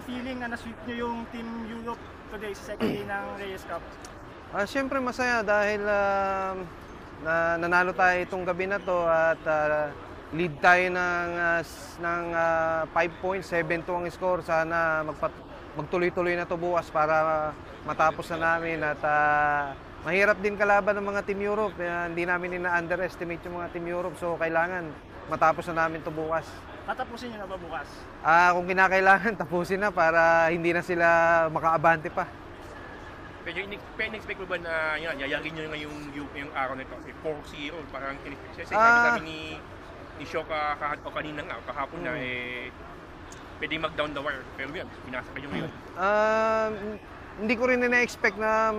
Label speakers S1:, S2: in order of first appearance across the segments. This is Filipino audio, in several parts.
S1: yung feeling na na-sweep nyo yung Team Europe today sa second day ng Reyes Cup?
S2: Siyempre masaya dahil nanalo tayo itong gabi na to at lead tayo ng 5 points, 7-2 ang score. Sana magtuloy-tuloy na to bukas para matapos na namin at mahirap din kalaban ng mga Team Europe. Hindi namin ina-underestimate yung mga Team Europe, so kailangan matapos na namin to bukas.
S1: Tatapusin nyo na ba bukas?
S2: Kung kinakailangan, tapusin na para hindi na sila makaabante pa.
S3: Pero in-expect mo ba na yayagin nyo yung araw na ito? Kasi 4-0, parang kasi sabi ni Shoka kanina nga, kahapon na, pwede mag-down the wire. Pero yan, pinasa kayo ngayon.
S2: Hindi ko rin na-expect na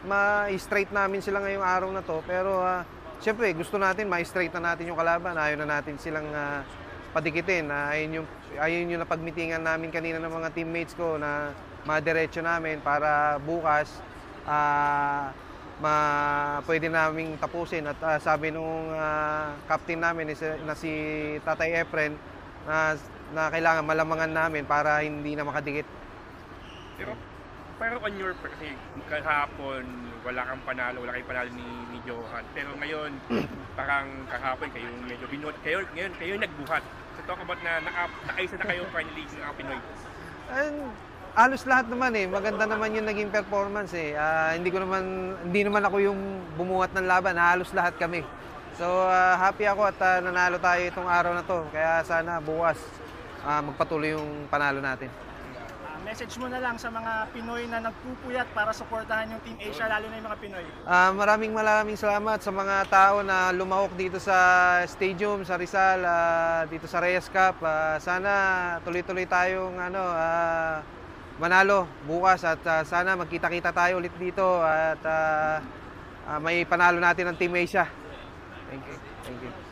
S2: ma-straight namin sila ngayong araw na to. Pero siyempre, gusto natin ma-straight na natin yung kalaban. Ayaw na natin silang padikitin. Ayun yung napagmitingan namin kanina ng mga teammates ko na madiretso namin para bukas pwede naming tapusin. At sabi nung captain namin na si Tatay Efren na kailangan malamangan namin para hindi na makadikit.
S3: Pero on your part, kasi kahapon wala kayong panalo ni Johan. Pero ngayon, parang kahapon kayo medyo binot. Kayo nagbuhat. So talk about na nakaisa na kayo finally ng mga Pinoy.
S2: Halos lahat naman maganda naman yung naging performance hindi naman ako yung bumuhat ng laban, halos lahat kami. So happy ako at nanalo tayo itong araw na to. Kaya sana bukas magpatuloy yung panalo natin.
S1: Message mo na lang sa mga Pinoy na nagpupuyat para suportahan yung Team Asia, lalo na yung mga Pinoy.
S2: Maraming salamat sa mga tao na lumahok dito sa stadium, sa Rizal, dito sa Reyes Cup. Sana tuloy-tuloy tayong manalo bukas at sana magkita-kita tayo ulit dito at may panalo natin ng Team Asia. Thank you.